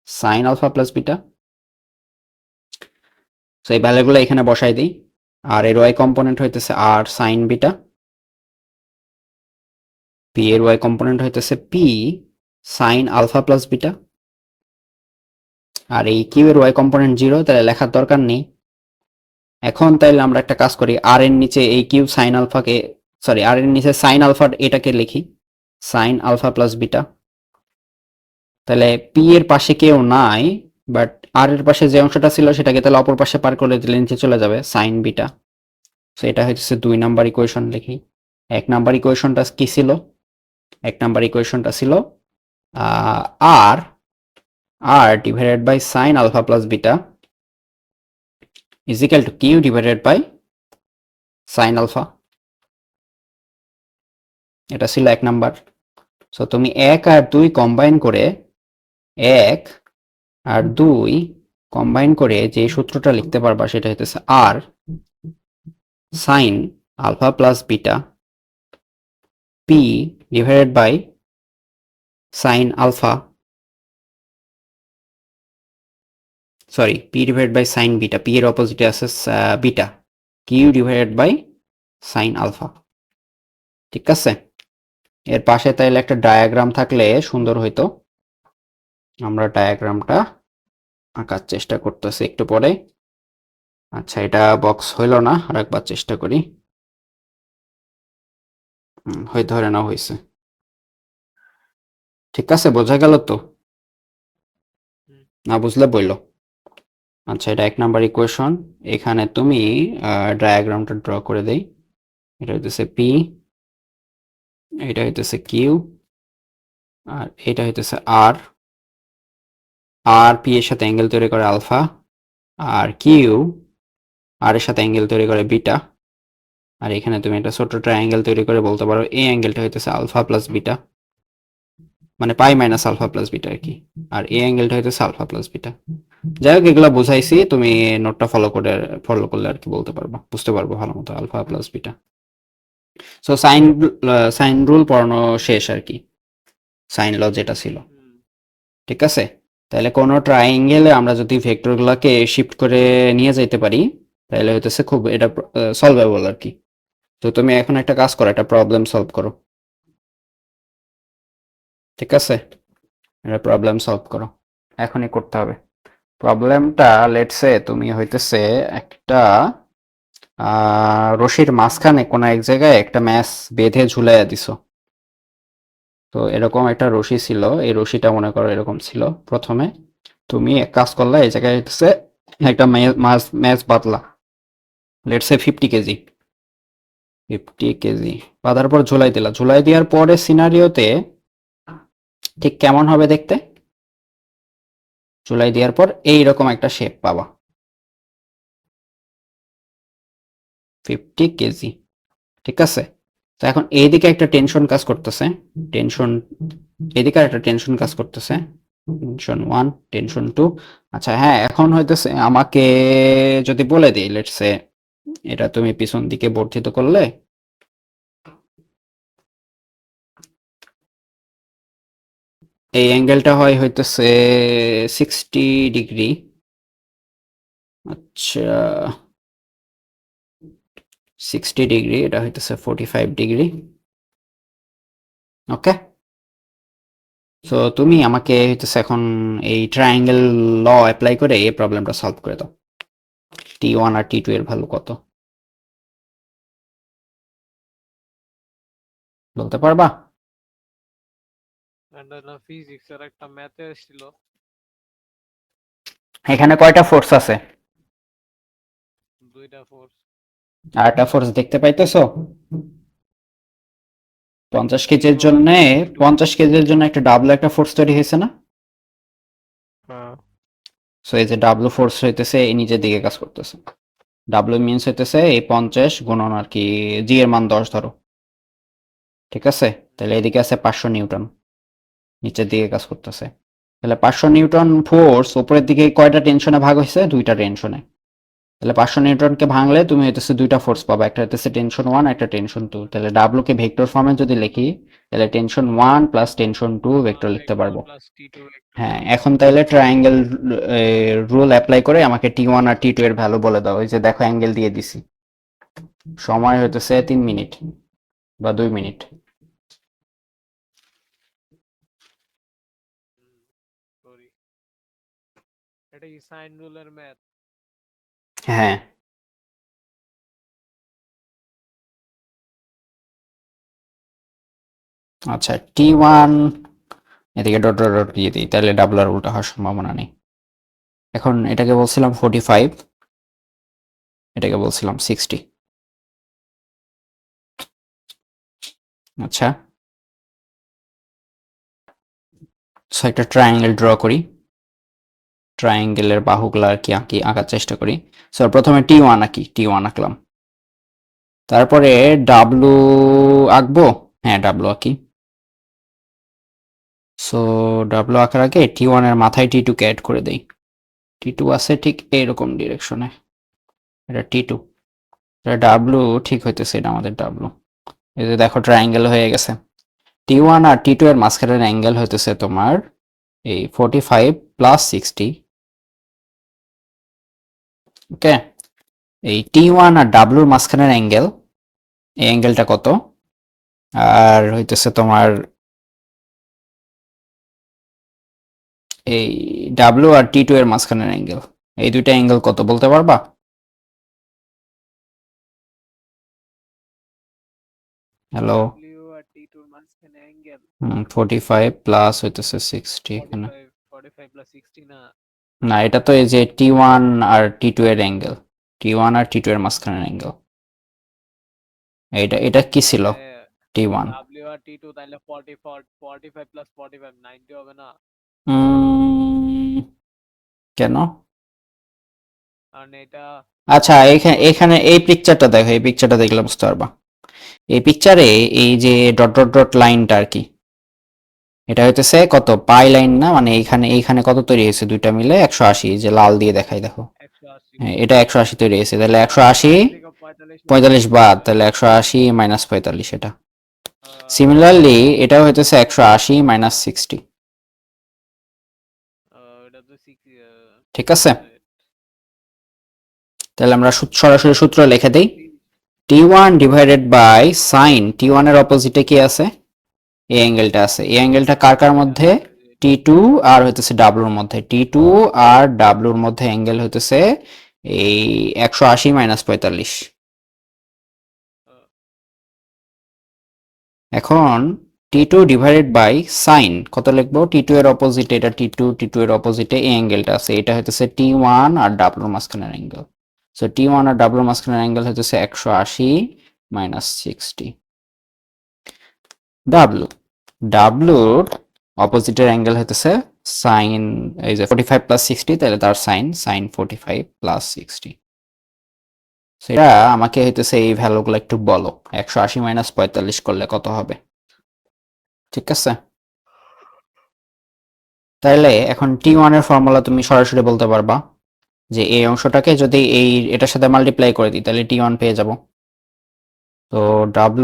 Speaker 1: sine alpha plus beta. So এই ভ্যালুগুলো এখানে বসাই দিই। আর এর ওয়াই কম্পোনেন্ট হইতেছে আর সাইন বিটা, পি এর ওয়াই কম্পোনেন্ট হইতেছে P sine alpha plus beta. আর এই কিউ এর ওয়াই কম্পোনেন্ট 0, তাহলে লেখার দরকার নেই। এখন তাইলে আমরা একটা কাজ করি, আর এর নিচে এই কিউ সাইন আলফাকে, সরি, আর এর নিচে সাইন আলফা এটাকে লিখি সাইন আলফা প্লাস বিটা। তাহলে পি এর পাশে কেউ নাই, বাট আর এর পাশে যে অংশটা ছিল সেটাকে তাহলে অপর পাশে পার করে দিলে নিচে চলে যাবে সাইন বিটা। তো এটা হচ্ছে 2 নাম্বার ইকুয়েশন। লিখি 1 নাম্বার ইকুয়েশনটা কি ছিল? 1 নাম্বার ইকুয়েশনটা ছিল আর R divided by sine alpha plus beta is equal to q divided by sin alpha। এটা ছিল 1 নাম্বার। সো তুমি 1 আর 2 কম্বাইন করে, 1 আর 2 কম্বাইন করে যে সূত্রটা লিখতে পারবা সেটা হইতেছে R sine alpha plus beta P divided by sine alpha, sorry P divided by sine beta, P এর অপোজিটে আছে beta, Q divided by sine alpha. ঠিক আছে, এর পাশে তাইলে একটা ডায়াগ্রাম থাকলে সুন্দর হইতো। আমরা ডায়াগ্রামটা আঁকার চেষ্টা করতেছি একটু পরে। আচ্ছা, এটা বক্স হইল না, আরেকবার চেষ্টা করি। হয় ধরে না হয়েছে। ঠিক আছে, বোঝা গেল তো?
Speaker 2: হুম।
Speaker 1: না বুঝলে বললো। আচ্ছা, এটা 1 নাম্বার ইকুয়েশন। এখানে তুমি ডায়াগ্রামটা ড্র করে দেই। এটা হইতেছে পি, এটা হইতেছে কিউ, আর এটা হইতেছে আর। আর পি এর সাথে অ্যাঙ্গেল তৈরি করে আলফা, আর কিউ আর এর সাথে অ্যাঙ্গেল তৈরি করে বিটা। আর এখানে তুমি একটা ছোট ট্রায়াঙ্গেল তৈরি করে বলতে পারো এই অ্যাঙ্গেলটা হইতেছে আলফা প্লাস বিটা, মানে পাই মাইনাস আলফা প্লাস বিটা আর কি। আর এই অ্যাঙ্গেলটা হইতেছে আলফা প্লাস বিটা। যাই হোক, এগুলো বুঝাইছি, তুমি নোটটা ফলো করলে আর কি বলতে পারবো, বুঝতে পারবো ভালো মতো alpha plus beta. So sine rule পড়ানো শেষ আর কি, সাইন ল যেটা ছিল।
Speaker 2: হুম।
Speaker 1: ঠিক আছে, তাহলে কোনো ট্রায়াঙ্গেলে আমরা যদি ভেক্টরগুলোকে শিফট করে নিয়ে যাইতে পারি, তাহলে হইতেছে খুব এটা সলভেবল আর কি। তো তুমি এখন একটা কাজ করো, একটা প্রবলেম সলভ করো। ঠিক আছে, এটা প্রবলেম সলভ করো, এখনই করতে হবে। প্রবলেমটা লেটসে তুমি হইতেছে একটা রশির মাঝখানে কোনো এক জায়গায় একটা ম্যাচ বেঁধে ঝুলাইয়া দিছো। তো এরকম একটা রশি ছিল, এই রশিটা মনে করো এরকম ছিল। প্রথমে তুমি এক কাজ করলা, এই জায়গায় হইতেছে একটা ম্যাচ বাঁধলা, লেটসে 50 কেজি। 50 কেজি বাঁধার পর ঝুলাই দিলা, ঝুলাই দেওয়ার পরে সিনারিওতে ঠিক কেমন হবে দেখতে? ঝুলাই দেওয়ার পর এইরকম একটা শেপ পাবা, 50 কেজি। ঠিক আছে, তো এখন এইদিকে একটা টেনশন কাজ করতেছে, টেনশন, এদিকে একটা টেনশন কাজ করতেছে, টেনশন 1, টেনশন 2। আচ্ছা হ্যাঁ, এখন হইতেছে আমাকে যদি বলে দিই লেটস সে এটা তুমি পিছন দিকে বর্ধিত করলে, এই অ্যাঙ্গেলটা হইতেছে 60 ডিগ্রি। আচ্ছা, 60 ডিগ্রি, এটা হইতেছে 45 ডিগ্রি। ওকে, সো তুমি আমাকে হইতেছে এখন এই ট্রায়াঙ্গেল ল অ্যাপ্লাই করে এই প্রবলেমটা সলভ করে দাও। T1 আর T2 এর ভ্যালু কত বলতে পারবা?
Speaker 2: ফিজিক্স এর একটা ম্যাথে ছিল,
Speaker 1: এখানে কয়টা ফোর্স আছে?
Speaker 2: 2টা ফোর্স।
Speaker 1: আর একটা ফোর্স দেখতে পাইতেছো? 50 কেজির
Speaker 2: T1
Speaker 1: জন্য,
Speaker 2: T2।
Speaker 1: 50 কেজির জন্য একটা ডাবল একটা ফোর্স তৈরি হয়েছে না?
Speaker 2: হ্যাঁ।
Speaker 1: সো এই যে ডাব্লু ফোর্স হইতেছে এই নিচের দিকে কাজ করতেছে। ডাব্লু মিনস হইতেছে এই 50 গুণন আর কি, জি এর মান 10 ধরো। ঠিক আছে, তাহলে এদিকে আছে 500 নিউটন, নিচের দিকে কাজ করতেছে। তাহলে 500 নিউটন ফোর্স উপরের দিকে কয়টা টেনশনে ভাগ হয়েছে? 2টা টেনশনে। তাহলে 500 নিউটনকে ভাঙলে তুমি হইতেছে 2টা ফোর্স পাবা, একটা হইতেছে টেনশন 1, একটা টেনশন 2। তাহলে ডাব্লু কে ভেক্টর ফর্মে যদি লিখি, তাহলে টেনশন 1 প্লাস টেনশন 2 ভেক্টর লিখতে
Speaker 2: ভেক্টর
Speaker 1: পারবো।
Speaker 2: Plus T2 vector.
Speaker 1: হ্যাঁ, এখন তাইলে ট্রায়াঙ্গেল রুল অ্যাপ্লাই করে আমাকে T1 আর T2 এর ভ্যালু বলে দাও। ওই যে দেখো অ্যাঙ্গেল দিয়ে দিছি, সময় হইতেছে 3 মিনিট বা 2 মিনিট।
Speaker 2: সরি, এটা কি সাইন রুলের ম্যাথ?
Speaker 1: হ্যাঁ, আচ্ছা T1 এদিকে ডট ডট ডট দিয়ে দিই, তাহলে ডাবল আর উল্টা হওয়ার সম্ভাবনা নেই। এখন এটাকে বলছিলাম 45, এটাকে বলছিলাম 60। আচ্ছা, সো একটা ট্রায়াঙ্গেল ড্র করি, ট্রায়াঙ্গেলের বাহুগুলো আর কি আঁকার চেষ্টা করি। সো প্রথমে T1 আঁকি, T1 আঁকলাম, তারপরে ডাব্লু আঁকবো। হ্যাঁ, ডাব্লু আঁকি। সো ডাব্লু আঁকার আগে T1 এর মাথায় T2 কে অ্যাড করে দেই। T2 আছে ঠিক এইরকম ডিরেকশনে, এটা T2, এটা ডাব্লু ঠিক হইতেছে, এটা আমাদের ডাব্লু। এই যে দেখো ট্রায়াঙ্গেল হয়ে গেছে। T1 আর T2 এর মাঝখানের অ্যাঙ্গেল হইতেছে তোমার এই 45 প্লাস 60। ওকে, এই T1 আর W এর মাঝখানের অ্যাঙ্গেল, এই অ্যাঙ্গেলটা কত? আর হইতেছে তোমার এই W আর T2 এর মাঝখানের অ্যাঙ্গেল, এই দুইটা অ্যাঙ্গেল কত বলতে পারবা? হ্যালো।
Speaker 2: W আর T2 এর মাঝখানে অ্যাঙ্গেল
Speaker 1: 45 প্লাস হইতেছে 60 এখানে।
Speaker 2: 45 প্লাস 60 না।
Speaker 1: না, এটা তো এই যে T1 আর T2 এর অ্যাঙ্গেল, T1 আর T2 এর মাঝখানের অ্যাঙ্গেল। এটা কি ছিল? T1
Speaker 2: W আর T2 তাহলে 45 প্লাস 45 90 হবে না?
Speaker 1: কেন?
Speaker 2: কারণ এটা
Speaker 1: আচ্ছা, এখানে এই পিকচারটা দেখো, এই পিকচারটা দেখলে বুঝতে পারবা। এই পিকচারে এই যে ডট ডট ডট লাইনটা আর কি, এটা হইতেছে কত পাই লাইন না, মানে এইখানে কত তৈরি হয়েছে দুইটা মিলে 180, যে লাল দিয়ে দেখাই দেখো।
Speaker 2: 180
Speaker 1: হ্যাঁ, এটা 180 তৈরি হয়েছে, তাহলে 180
Speaker 2: থেকে 45
Speaker 1: 45 বাদ, তাহলে 180 মাইনাস 45 এটা। সিমিলারলি এটাও হইতেছে 180 মাইনাস 60।
Speaker 2: এটা তো
Speaker 1: ঠিক আছে, তাহলে আমরা সরাসরি সূত্র লিখে দেই। T1 divided by sign T1 এর অপোজিটে কি আছে? এই অ্যাঙ্গেলটা আছে। এই অ্যাঙ্গেলটা কার কার মধ্যে? T2 আর হইতেছে W এর মধ্যে। T2 আর W এর মধ্যে অ্যাঙ্গেল হইতেছে এই 180 মাইনাস 45। এখন T2 ডিভাইডেড বাই সাইন কত লিখবো? T2 এর অপোজিটে, এটা T2 এর অপোজিটে এই অ্যাঙ্গেলটা আছে, এটা হইতেছে T1 আর W এর মাঝখানের অ্যাঙ্গেল। সো T1 আর W এর মাঝখানের অ্যাঙ্গেল হইতেছে 180 মাইনাস 60। W অপোজিটের অ্যাঙ্গেল হইতেছে সাইন, এই যে 45 প্লাস 60, তাহলে তার সাইন 45 প্লাস 60। সেটা আমাকে হইতেছে এই ভ্যালুগুলো একটু বলো, 180 মাইনাস 45 করলে কত হবে? ঠিক আছে, তাহলে এখন T1 এর ফর্মুলা তুমি সরাসরি বলতে পারবা যে এই অংশটাকে যদি এটার সাথে মাল্টিপ্লাই করে দিই তাহলে T1 পেয়ে যাব। তো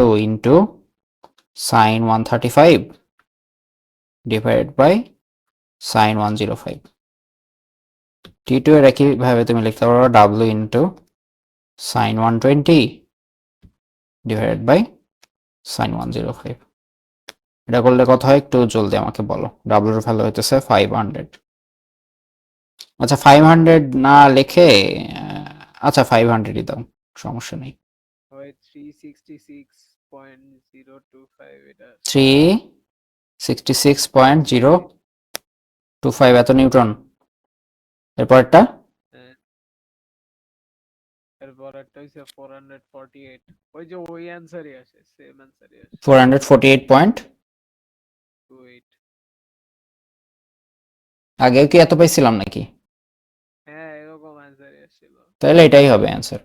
Speaker 1: W into sine 135 divided by sine 105। T2 এর একইভাবে তুমি লিখতে পারো W into sine 120 divided by sine 105। এটা করলে কত হয় একটু জলদি আমাকে বলো। W এর ভ্যালু হইতেছে 500। আচ্ছা 500 না লিখে আচ্ছা 500ই দাও, সমস্যা নেই।
Speaker 2: হয় 366.025 এটা
Speaker 1: 366.025 এত নিউটন। এরপরটা
Speaker 2: এরপর একটা হইছে 448, ওই যে ওই অ্যানসারই আসে, সেম অ্যানসারই আসে
Speaker 1: 448.28।
Speaker 2: 28।
Speaker 1: আগেও কি এত পাইছিলাম নাকি?
Speaker 2: হ্যাঁ এরকম অ্যানসারই আসছিল।
Speaker 1: তাহলে এটাই হবে অ্যান্সার।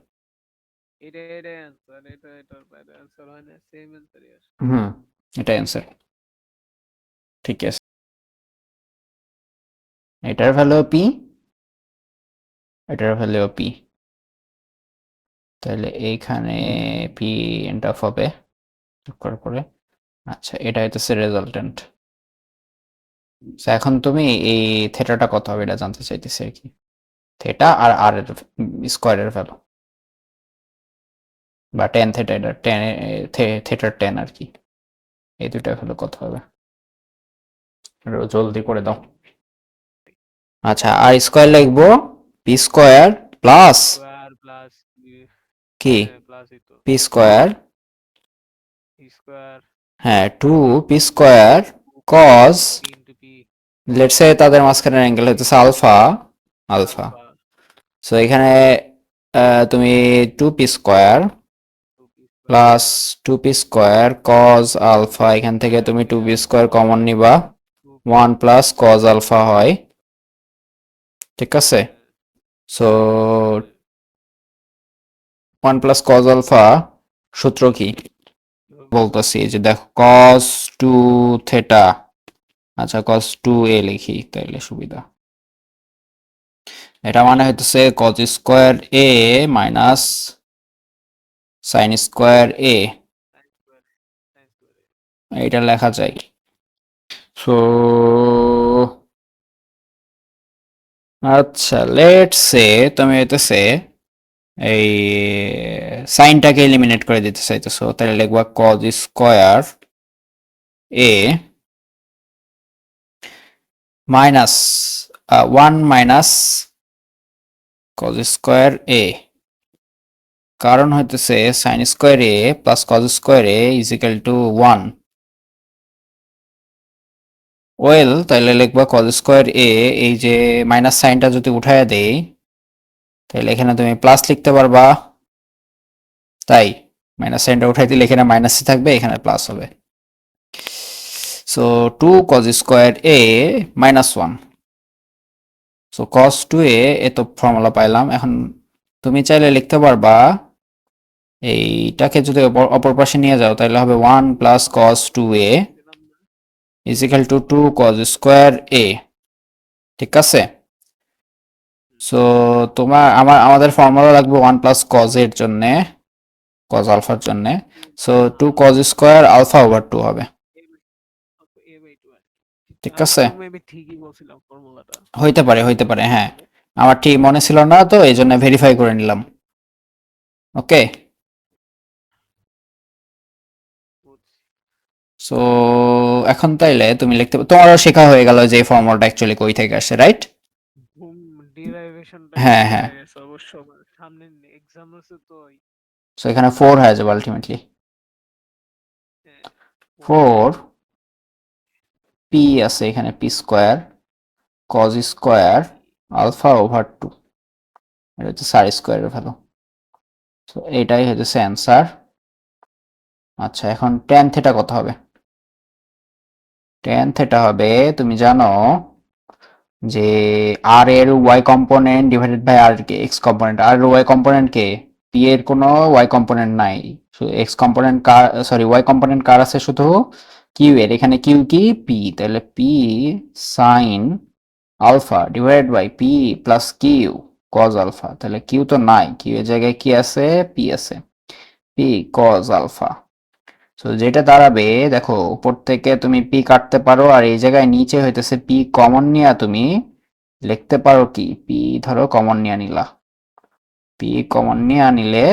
Speaker 2: এটা অ্যানসার, এটার বাইরে অ্যানসার হয় না, সেম অ্যানসারই আসে।
Speaker 1: এটাই অ্যান্সার। ঠিক আছে, এটার ভ্যালু পি, এটার ভ্যালু পি, তাহলে এইখানে পি এন্ড অফ হবে করার পরে। আচ্ছা, এটা হইতেছে রেজাল্টেন্ট। এখন তুমি এই থেটাটা কত হবে এটা জানতে চাইতেছি আর কি, থেটা আর আর এর স্কোয়ারের ভ্যালু, বা টেন থেটা, এটা টেন থেটার টেন আর কি, এই দুইটা ভ্যালু কত হবে জলদি করে দাও। আচ্ছা, আর স্কোয়ার লিখবো P square plus
Speaker 2: square plus
Speaker 1: কি
Speaker 2: প্লাসই তো
Speaker 1: পি স্কোয়ার,
Speaker 2: স্কয়ার
Speaker 1: হ্যাঁ 2 P square cos,
Speaker 2: into P
Speaker 1: let's say তাদের মাঝখানের অ্যাঙ্গেল হইতেছে আলফা, আলফা।
Speaker 2: আলফা
Speaker 1: সো এখানে তুমি 2p square
Speaker 2: 2p
Speaker 1: plus 2p square cos alpha, এখান থেকে তুমি 2p স্কোয়ার কমন নিবা, 1 প্লাস কজ আলফা হয়। ঠিক আছে, সো 1 প্লাস কজ আলফা সূত্র কি বলতেছি, যে দেখো কস 2 থেটা, আচ্ছা কস 2a লিখি তাইলে সুবিধা। এটা মানে হইতেছে cos square a minus sine square a এটা লেখা যায়। সো আচ্ছা, লেটস সে তুমি হইতেছে এই সাইনটাকে এলিমিনেট করে দিতে চাইতেছো, তাহলে লিখবা কজ স্কয়ার এ মাইনাস 1 মাইনাস কজ স্কয়ার এ, কারণ হইতেছে sine square A plus cos square A is equal two 1। Well, তাহলে লিখবা কজ স্কয়ার এ, এই যে মাইনাস সাইনটা যদি উঠায় দেই তাহলে এখানে তুমি প্লাস লিখতে পারবা, তাই মাইনাস সাইনটা উঠাই দিলে এখানে মাইনাসই থাকবে, এখানে প্লাস হবে। সো 2 cos স্কয়ার এ মাইনাস 1। সো cos 2a এ তো ফর্মুলা পাইলাম। এখন তুমি চাইলে লিখতে পারবা এইটাকে যদি অপর পাশে নিয়ে যাও তাহলে হবে 1 প্লাস cos 2a
Speaker 2: দিলাম না।
Speaker 1: Is equal two 2 cos square a। ঠিক আছে? সো আমাদের ফর্মুলা লাগবে 1 প্লাস cos এর জন্য, cos আলফার জন্য। So 2 cos square alpha over 2 হবে।
Speaker 2: A/2
Speaker 1: ঠিক
Speaker 2: আমি
Speaker 1: আছে?
Speaker 2: তো মেবি ঠিকই বলছিলাম ফর্মুলাটা।
Speaker 1: হইতে পারে, হ্যাঁ। আমার ঠিক মনে ছিল না, তো এই জন্য ভেরিফাই করে নিলাম। ওকে, সো এখন তাইলে তুমি লিখতে তোমারও শেখা হয়ে গেল যে ফর্মুলাটা অ্যাকচুয়ালি কই থেকে আসে, রাইট?
Speaker 2: ডিরাইভেশনটা
Speaker 1: হ্যাঁ,
Speaker 2: ক্লিয়ার
Speaker 1: হ্যাঁ।
Speaker 2: হয়ে গেছে অবশ্য, আমার সামনে এক্সাম আছে তো
Speaker 1: সো এখানে 4 হয়ে যাবে আলটিমেটলি। 4 পি আছে এখানে, P square cos square alpha over 2, এটা হচ্ছে সার স্কয়ারের ভ্যালু। সো এটাই হচ্ছে অ্যান্সার। আচ্ছা, এখন ট্যান থেটা কত হবে? ট্যান থেটা হবে, তুমি জানো যে আর এর Y component divided by R কে এক্স কম্পোনেন্ট, আর এর ওয়াই কম্পোনেন্ট কে, পি এর কোনো ওয়াই কম্পোনেন্ট নাই, এক্স কম্পোনেন্ট কার, সরি ওয়াই কম্পোনেন্ট কার আছে শুধু কিউ এর। এখানে কিউ কি, পি, তাহলে P sine alpha divided by P plus Q cos alpha, তাহলে কিউ তো নাই, কিউ এর জায়গায় কি আছে, পি আছে, পি কজ আলফা। সো যেটা দাঁড়াবে, দেখো উপর থেকে তুমি পি কাটতে পারো, আর এই জায়গায় নিচে হইতেছে পি কমন নিয়ে তুমি লিখতে পারো কি, পি ধরো কমন নিয়ে নিলা, পি কমন নিয়ে নিলে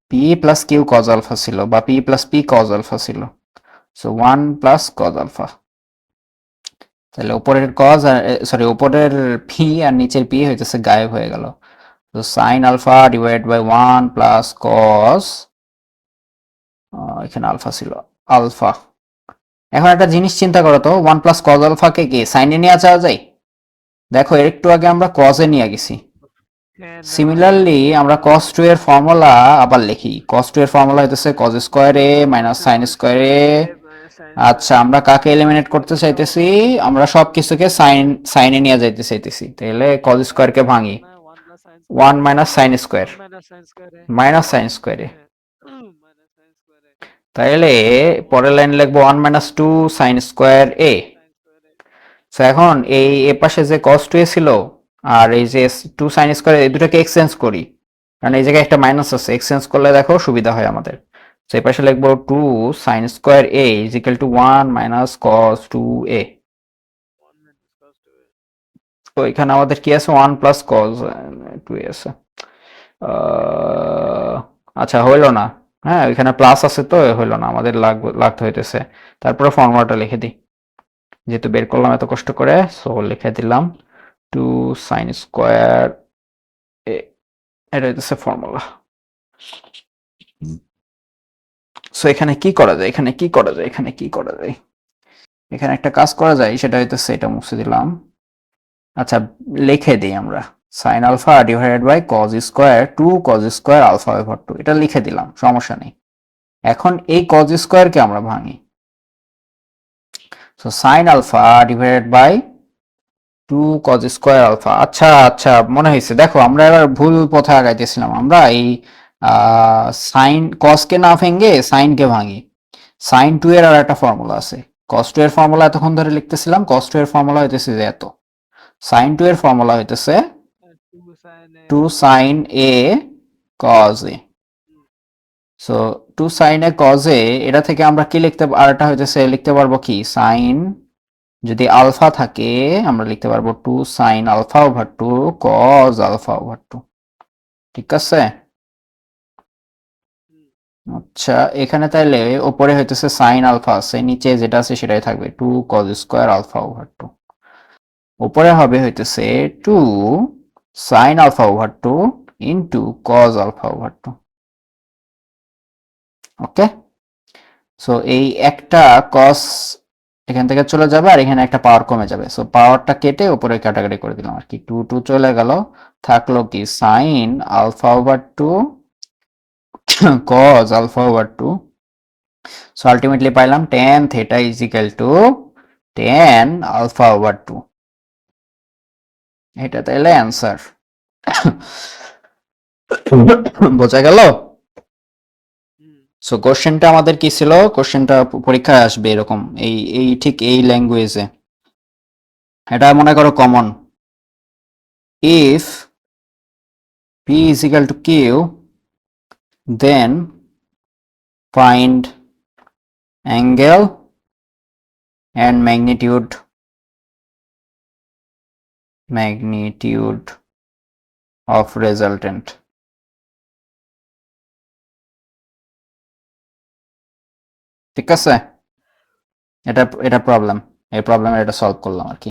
Speaker 1: P plus Q cos alpha ছিল, বা P plus P cos alpha ছিল। সো 1 প্লাস কজ আলফা, তাহলে উপরের কজ আর সরি উপরের পি আর নিচের পি হইতেছে গায়েব হয়ে গেল। তো sine alpha divide by 1 plus cos, এখানে আলফা ছিল, আলফা। এখন একটা জিনিস চিন্তা করো তো, 1 প্লাস কজ আলফাকে কি সাইনে নিয়ে যাওয়া যায়? দেখো একটু আগে আমরা কজে নিয়ে গেছি।
Speaker 2: হ্যাঁ, নেওয়া যায়।
Speaker 1: সিমিলারলি আমরা cos 2 এর ফর্মুলা আবার লিখি। cos 2 এর ফর্মুলা হইতেছে cos square a minus sin square a। আচ্ছা, আমরা কাকে এলিমিনেট করতে চাইতেছি? আমরা সবকিছুকে সাইনে নিয়ে যাইতে চাইতেছি, তাহলে cos স্কয়ার কে ভাঙি, 1 minus sin square minus sin square a, তাইলে পরের লাইন লিখবো 1 minus 2 sin square a। So এখন এই পাশে যে cos 2a ছিল আর এই যে 2 sin স্কয়ার, এই দুটোকে এক্সচেঞ্জ করি, কারণ এই জায়গায় একটা মাইনাস আছে, এক্সচেঞ্জ করলে দেখো সুবিধা হয় আমাদের। সো এই পাশে লিখবো 2 sin square a is equal to 1 minus cos 2a। তো এখানে আমাদের কি আছে, 1 প্লাস cos 2a আছে। আচ্ছা, হইলো না, হ্যাঁ এখানে প্লাস আছে তো হইলো না, আমাদের লাগতে হইতেছে। তারপরে ফর্মুলাটা লিখে দিই, যেহেতু বের করলাম এত কষ্ট করে, সো লিখে দিলাম 2 sin স্কয়ার a, এটা হচ্ছে ফর্মুলা। সো এখানে কি করা যায়, এখানে কি করা যায়, এখানে কি করা যায়, এখানে একটা কাজ করা যায়, সেটা হইতেছে এটা মুছে দিলাম। আচ্ছা, লিখে দিই আমরা sine alpha divided by cos square 2 cos square alpha over 2, এটা লিখে দিলাম, সমস্যা নেই। এখন এই কজ স্কয়ারকে আমরা ভাঙি। So sine alpha divided by 2 cos square alpha. আচ্ছা আচ্ছা, মনে হয়েছে, দেখো আমরা এবার ভুল পথে আগাইতেছিলাম। আমরা এই সাইন কসকে না ভেঙে সাইনকে ভাঙি। সাইন 2 এর আর একটা ফর্মুলা আছে, cos 2 এর ফর্মুলা এতক্ষণ ধরে লিখতেছিলাম, cos 2 এর ফর্মুলা হইতেছে যে এত, সাইন 2 এর ফর্মুলা হইতেছে 2 sin a cos a। So two সাইনে কজে এটা থেকে আমরা কি লিখতে আর এটা হইতেছে লিখতে পারবো কি সাইন যদি আলফা থাকে আমরা লিখতে পারবো two sine alpha over two cos alpha over two. ঠিক আছে?
Speaker 2: হুম,
Speaker 1: আচ্ছা এখানে তাইলে উপরে হইতেছে সাইন আলফা আছে, নিচে যেটা আছে সেটাই থাকবে two cos square alpha over two. উপরে হবে হইতেছে two sine alpha over two into cos alpha over two. Okay, so এই একটা কস এখান থেকে চলে যাবে আর এখানে একটা পাওয়ার কমে যাবে, সো পাওয়ারটা কেটে উপরে কাটাকাটি করে দিলাম আর কি, টু টু চলে গেল, থাকলো কি sine alpha over two cos alpha over two. So ultimately পাইলাম tan theta is equal to tan alpha over two. এটা তাইলে অ্যান্সার। বোঝা গেল?
Speaker 2: হুম,
Speaker 1: সো কোশ্চেনটা আমাদের কি ছিল, কোশ্চেনটা পরীক্ষায় আসবে এরকম এই এই ঠিক এই ল্যাঙ্গুয়েজে। এটা মনে করো common, if p is equal to q then find angle and magnitude of resultant. ঠিক আছে? এটা এটা প্রবলেম, এই প্রবলেমের এটা সলভ করলাম আর কি।